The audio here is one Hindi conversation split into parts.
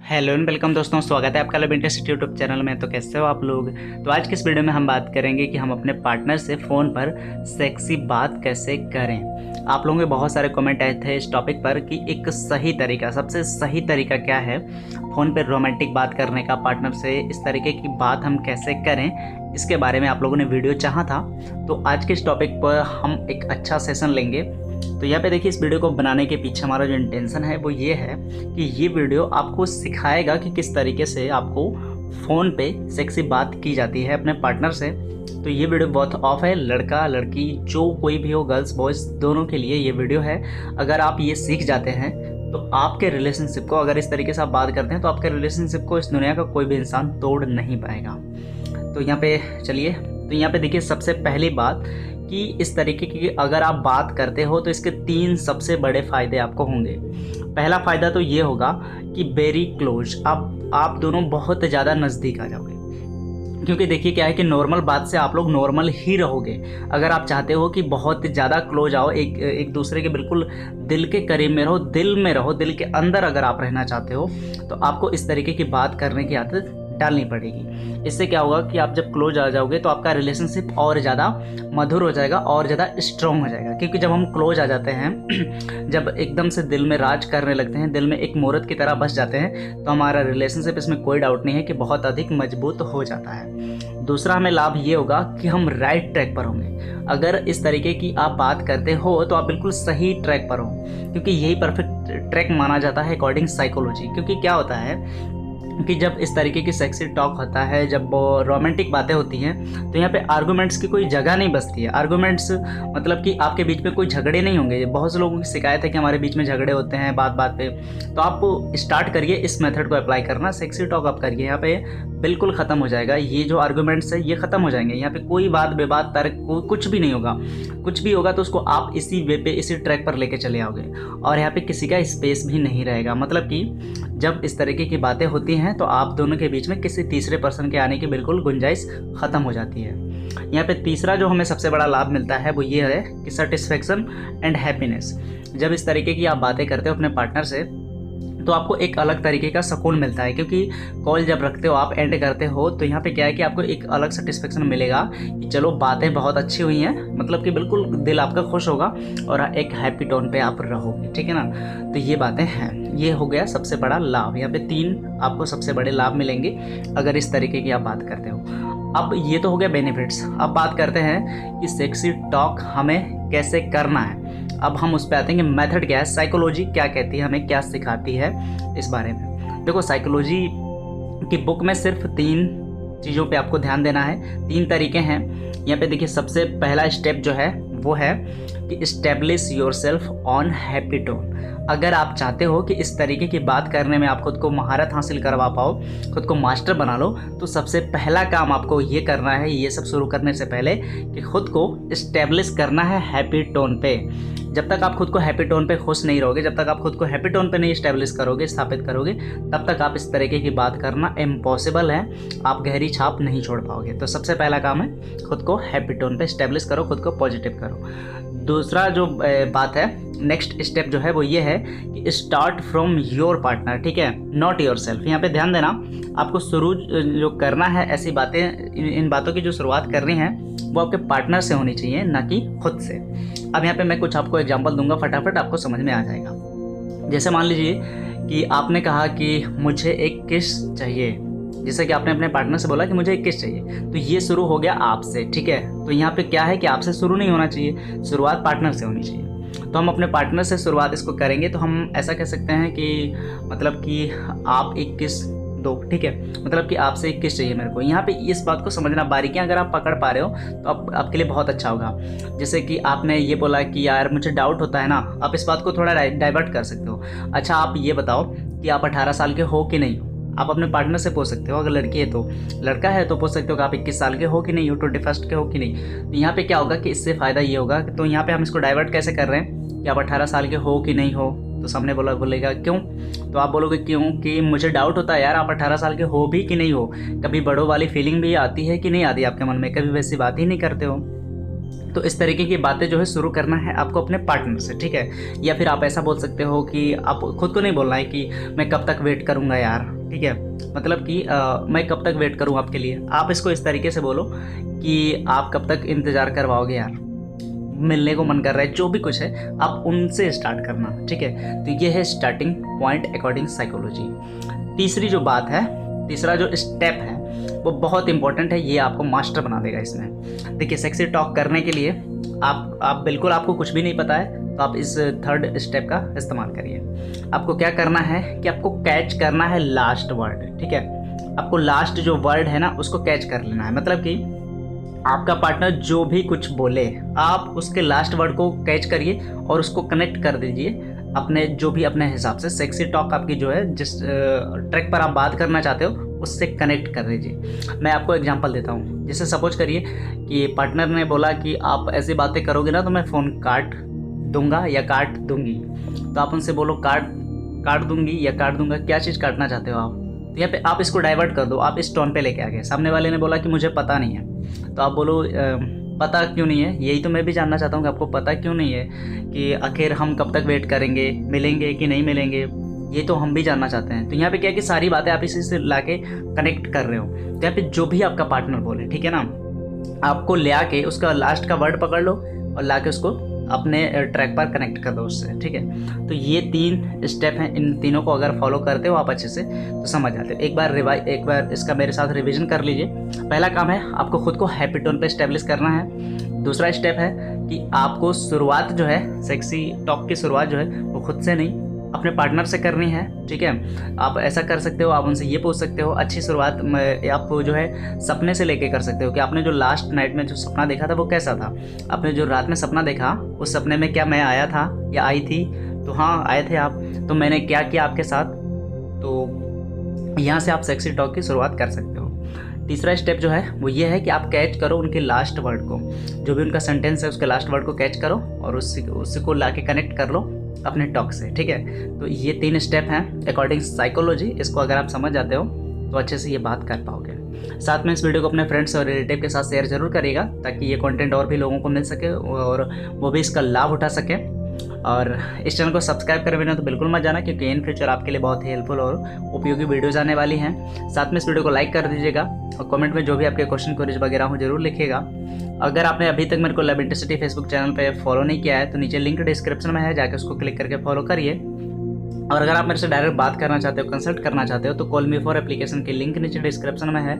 हेलो एंड वेलकम दोस्तों, स्वागत है आपका लव इंटरेस्ट यूट्यूब चैनल में। तो कैसे हो आप लोग। तो आज की इस वीडियो में हम बात करेंगे कि हम अपने पार्टनर से फ़ोन पर सेक्सी बात कैसे करें। आप लोगों के बहुत सारे कमेंट आए थे इस टॉपिक पर कि एक सही तरीका, सबसे सही तरीका क्या है फ़ोन पर रोमांटिक बात करने का, पार्टनर से इस तरीके की बात हम कैसे करें, इसके बारे में आप लोगों ने वीडियो चाहा था। तो आज के इस टॉपिक पर हम एक अच्छा सेशन लेंगे। तो यहाँ पे देखिए, इस वीडियो को बनाने के पीछे हमारा जो इंटेंशन है वो ये है कि ये वीडियो आपको सिखाएगा कि किस तरीके से आपको फ़ोन पे सेक्सी बात की जाती है अपने पार्टनर से। तो ये वीडियो बहुत ऑफ है, लड़का लड़की जो कोई भी हो, गर्ल्स बॉयज़ दोनों के लिए ये वीडियो है। अगर आप ये सीख जाते हैं तो आपके रिलेशनशिप को, अगर इस तरीके से आप बात करते हैं तो आपके रिलेशनशिप को इस दुनिया का कोई भी इंसान तोड़ नहीं पाएगा। तो यहाँ पे चलिए, तो यहाँ पे देखिए, सबसे पहली बात कि इस तरीके की अगर आप बात करते हो तो इसके 3 सबसे बड़े फ़ायदे आपको होंगे। पहला फ़ायदा तो ये होगा कि वेरी क्लोज, आप दोनों बहुत ज़्यादा नज़दीक आ जाओगे। क्योंकि देखिए क्या है कि नॉर्मल बात से आप लोग नॉर्मल ही रहोगे। अगर आप चाहते हो कि बहुत ज़्यादा क्लोज आओ, एक दूसरे के बिल्कुल दिल के करीब में रहो, दिल में रहो, दिल के अंदर अगर आप रहना चाहते हो तो आपको इस तरीके की बात करने की आदत डालनी पड़ेगी। इससे क्या होगा कि आप जब क्लोज आ जाओगे तो आपका रिलेशनशिप और ज़्यादा मधुर हो जाएगा और ज़्यादा स्ट्रॉन्ग हो जाएगा। क्योंकि जब हम क्लोज आ जाते हैं, जब एकदम से दिल में राज करने लगते हैं, दिल में एक मूर्त की तरह बस जाते हैं, तो हमारा रिलेशनशिप, इसमें कोई डाउट नहीं है कि बहुत अधिक मजबूत हो जाता है। दूसरा हमें लाभ ये होगा कि हम राइट ट्रैक पर होंगे। अगर इस तरीके की आप बात करते हो तो आप बिल्कुल सही ट्रैक पर हो, क्योंकि यही परफेक्ट ट्रैक माना जाता है अकॉर्डिंग साइकोलॉजी। क्योंकि क्या होता है कि जब इस तरीके की सेक्सी टॉक होता है, जब रोमांटिक बातें होती हैं, तो यहाँ पे आर्गूमेंट्स की कोई जगह नहीं बचती है। आर्गूमेंट्स मतलब कि आपके बीच में कोई झगड़े नहीं होंगे। बहुत से लोगों की शिकायत है कि हमारे बीच में झगड़े होते हैं बात बात पे। तो आप स्टार्ट करिए इस मेथड को अप्लाई करना, सेक्सी टॉक आप करिए, यहाँ पे बिल्कुल ख़त्म हो जाएगा। ये जो आर्गूमेंट्स है ये ख़त्म हो जाएंगे। यहाँ पे कोई बात विवाद तर्क कुछ भी नहीं होगा। कुछ भी होगा तो उसको आप इसी वे पे, इसी ट्रैक पर लेके चले आओगे और यहाँ पे किसी का स्पेस भी नहीं रहेगा। मतलब कि जब इस तरीके की बातें होती हैं तो आप दोनों के बीच में किसी तीसरे पर्सन के आने की बिल्कुल गुंजाइश ख़त्म हो जाती है। यहाँ पे तीसरा जो हमें सबसे बड़ा लाभ मिलता है वो ये है कि सेटिस्फेक्शन एंड हैप्पीनेस। जब इस तरीके की आप बातें करते हो अपने पार्टनर से तो आपको एक अलग तरीके का सुकून मिलता है। क्योंकि कॉल जब रखते हो, आप एंड करते हो, तो यहाँ पे क्या है कि आपको एक अलग सेटिस्फेक्शन मिलेगा कि चलो बातें बहुत अच्छी हुई हैं, मतलब कि बिल्कुल दिल आपका खुश होगा और एक हैप्पी टोन पे आप रहोगे। ठीक है ना। तो ये बातें हैं, ये हो गया सबसे बड़ा लाभ। यहाँ पे 3 आपको सबसे बड़े लाभ मिलेंगे अगर इस तरीके की आप बात करते हो। अब ये तो हो गया बेनिफिट्स। अब बात करते हैं कि सेक्सी टॉक हमें कैसे करना है। अब हम उस पर आते हैं कि मेथड क्या है, साइकोलॉजी क्या कहती है, हमें क्या सिखाती है इस बारे में। देखो, साइकोलॉजी की बुक में सिर्फ 3 चीज़ों पे आपको ध्यान देना है। 3 तरीके हैं यहाँ पे। देखिए, सबसे पहला स्टेप जो है वो है कि establish yourself on happy tone. अगर आप चाहते हो कि इस तरीके की बात करने में आप खुद को महारत हासिल करवा पाओ, खुद को मास्टर बना लो, तो सबसे पहला काम आपको ये करना है, ये सब शुरू करने से पहले, कि खुद को इस्टेब्लिश करना है हैप्पी टोन पे। जब तक आप खुद को हैप्पी टोन पे खुश नहीं रहोगे, जब तक आप खुद को हैप्पी टोन पे नहीं इस्टेब्लिश करोगे, स्थापित करोगे, तब तक आप इस तरीके की बात करना इम्पॉसिबल है। आप गहरी छाप नहीं छोड़ पाओगे। तो सबसे पहला काम है, खुद को हैप्पी टोन पे इस्टेब्लिश करो, खुद को पॉजिटिव करो। दूसरा जो बात है, नेक्स्ट स्टेप जो है वो ये है कि स्टार्ट फ्रॉम योर पार्टनर। ठीक है, नॉट योर सेल्फ। यहाँ पे ध्यान देना, आपको शुरू जो करना है, ऐसी बातें, इन बातों की जो शुरुआत करनी है वो आपके पार्टनर से होनी चाहिए, ना कि खुद से। अब यहाँ पे मैं कुछ आपको एग्जांपल दूंगा, फटाफट आपको समझ में आ जाएगा। जैसे मान लीजिए कि आपने कहा कि मुझे एक किस चाहिए, जैसे कि आपने अपने पार्टनर से बोला कि मुझे एक किस चाहिए, तो ये शुरू हो गया आपसे। ठीक है, तो यहाँ पे क्या है कि आपसे शुरू नहीं होना चाहिए, शुरुआत पार्टनर से होनी चाहिए। तो हम अपने पार्टनर से शुरुआत इसको करेंगे, तो हम ऐसा कह सकते हैं कि मतलब कि आप एक किस दो। ठीक है, मतलब कि आपसे एक किस चाहिए मेरे को। यहाँ पे इस बात को समझना, बारीकियाँ अगर आप पकड़ पा रहे हो तो आपके लिए बहुत अच्छा होगा। जैसे कि आपने ये बोला कि यार मुझे डाउट होता है ना, आप इस बात को थोड़ा डाइवर्ट कर सकते हो। अच्छा, आप ये बताओ कि आप 18 साल के हो कि नहीं हो। आप अपने पार्टनर से पूछ सकते हो। अगर लड़की है तो, लड़का है तो पूछ सकते हो कि आप 21 साल के हो कि नहीं हो, 21 के हो कि नहीं। तो यहाँ पे क्या होगा कि इससे फ़ायदा ये होगा कि, तो यहाँ पे हम इसको डाइवर्ट कैसे कर रहे हैं कि आप 18 साल के हो कि नहीं हो। तो सामने बोलेगा क्यों, तो आप बोलोगे क्यों कि मुझे डाउट होता है यार, आप 18 साल के हो भी कि नहीं हो। कभी बड़ों वाली फीलिंग भी आती है कि नहीं आती आपके मन में, कभी वैसी बात ही नहीं करते हो। तो इस तरीके की बातें जो है शुरू करना है आपको अपने पार्टनर से। ठीक है, या फिर आप ऐसा बोल सकते हो कि आप खुद को नहीं बोलना है कि मैं कब तक वेट करूँगा यार, ठीक है, मतलब कि मैं कब तक वेट करूँ आपके लिए। आप इसको इस तरीके से बोलो कि आप कब तक इंतज़ार करवाओगे यार, मिलने को मन कर रहा है, जो भी कुछ है आप उनसे स्टार्ट करना, ठीक है। तो ये है स्टार्टिंग पॉइंट अकॉर्डिंग साइकोलॉजी। तीसरी जो बात है, तीसरा जो स्टेप है वो बहुत इंपॉर्टेंट है, ये आपको मास्टर बना देगा इसमें। देखिए, सेक्सी टॉक करने के लिए आप बिल्कुल, आपको कुछ भी नहीं पता है तो आप इस थर्ड स्टेप का इस्तेमाल करिए। आपको क्या करना है कि आपको कैच करना है लास्ट वर्ड, ठीक है। आपको लास्ट जो वर्ड है ना उसको कैच कर लेना है, मतलब कि आपका पार्टनर जो भी कुछ बोले आप उसके लास्ट वर्ड को कैच करिए और उसको कनेक्ट कर दीजिए अपने जो भी अपने हिसाब से। सेक्सी टॉक आपकी जो है, जिस ट्रैक पर आप बात करना चाहते हो उससे कनेक्ट कर दीजिए। मैं आपको एग्जांपल देता हूँ। जैसे सपोज करिए कि पार्टनर ने बोला कि आप ऐसी बातें करोगे ना तो मैं फ़ोन काट दूंगा या काट दूंगी। तो आप उनसे बोलो काट दूंगी या काट दूंगा, क्या चीज़ काटना चाहते हो आप। तो यहाँ पे आप इसको डाइवर्ट कर दो, आप इस टोन पे लेके आ गए। सामने वाले ने बोला कि मुझे पता नहीं है, तो आप बोलो पता क्यों नहीं है, यही तो मैं भी जानना चाहता हूँ कि आपको पता क्यों नहीं है कि आखिर हम कब तक वेट करेंगे, मिलेंगे कि नहीं मिलेंगे, ये तो हम भी जानना चाहते हैं। तो यहाँ पे क्या है कि सारी बातें आप इसी से लाके कनेक्ट कर रहे हो। तो यहाँ पे जो भी आपका पार्टनर बोले, ठीक है ना, आपको ले आके उसका लास्ट का वर्ड पकड़ लो और लाके उसको अपने ट्रैक पर कनेक्ट कर दो उससे, ठीक है। तो ये 3 स्टेप हैं, इन तीनों को अगर फॉलो करते हो आप अच्छे से तो समझ जाते हो। एक बार इसका मेरे साथ रिवीजन कर लीजिए। पहला काम है आपको खुद को हैप्पी टोन पे एस्टेब्लिश करना है। दूसरा स्टेप है कि आपको शुरुआत जो है, सेक्सी टॉक की शुरुआत जो है वो खुद से नहीं अपने पार्टनर से करनी है, ठीक है। आप ऐसा कर सकते हो, आप उनसे ये पूछ सकते हो। अच्छी शुरुआत आप जो है सपने से लेके कर सकते हो कि आपने जो लास्ट नाइट में जो सपना देखा था वो कैसा था। आपने जो रात में सपना देखा उस सपने में क्या मैं आया था या आई थी, तो हाँ आए थे आप, तो मैंने क्या किया आपके साथ। तो यहाँ से आप सेक्सी टॉक की शुरुआत कर सकते हो। तीसरा स्टेप जो है वो ये है कि आप कैच करो उनके लास्ट वर्ड को, जो भी उनका सेंटेंस है उसके लास्ट वर्ड को कैच करो और उसी को ला के कनेक्ट कर लो अपने टॉक से, ठीक है। तो ये 3 स्टेप हैं अकॉर्डिंग साइकोलॉजी। इसको अगर आप समझ जाते हो तो अच्छे से ये बात कर पाओगे। साथ में इस वीडियो को अपने फ्रेंड्स और रिलेटिव के साथ शेयर जरूर करिएगा ताकि ये कंटेंट और भी लोगों को मिल सके और वो भी इसका लाभ उठा सके। और इस चैनल को सब्सक्राइब कर बिना तो बिल्कुल मत जाना, क्योंकि इन फ्यूचर आपके लिए बहुत ही हेल्पफुल और उपयोगी वीडियोज़ आने वाली हैं। साथ में इस वीडियो को लाइक कर दीजिएगा और कमेंट में जो भी आपके क्वेश्चन क्वेरीज वगैरह हो जरूर लिखिएगा। अगर आपने अभी तक मेरे को लव इंटरसिटी फेसबुक चैनल पे फॉलो नहीं किया है तो नीचे लिंक डिस्क्रिप्शन में है, जाके उसको क्लिक करके फॉलो करिए। और अगर आप मेरे से डायरेक्ट बात करना चाहते हो, कंसल्ट करना चाहते हो, तो कॉल मी फॉर एप्लीकेशन की लिंक नीचे डिस्क्रिप्शन में है,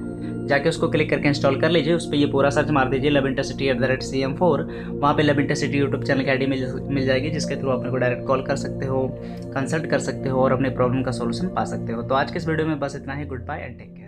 जाके उसको क्लिक करके इंस्टॉल कर लीजिए। उस पर ये पूरा सर्च मार दीजिए लव इंटरसिटी @CM4। वहाँ पे लव इंटरसिटी यूट्यूब चैनल की आईडी मिल जाएगी, जिसके थ्रू आप मेरे को डायरेक्ट कॉल कर सकते हो, कंसल्ट कर सकते हो और अपने प्रॉब्लम का सोल्यूशन पा सकते हो। तो आज के इस वीडियो में बस इतना ही। Good bye and take care.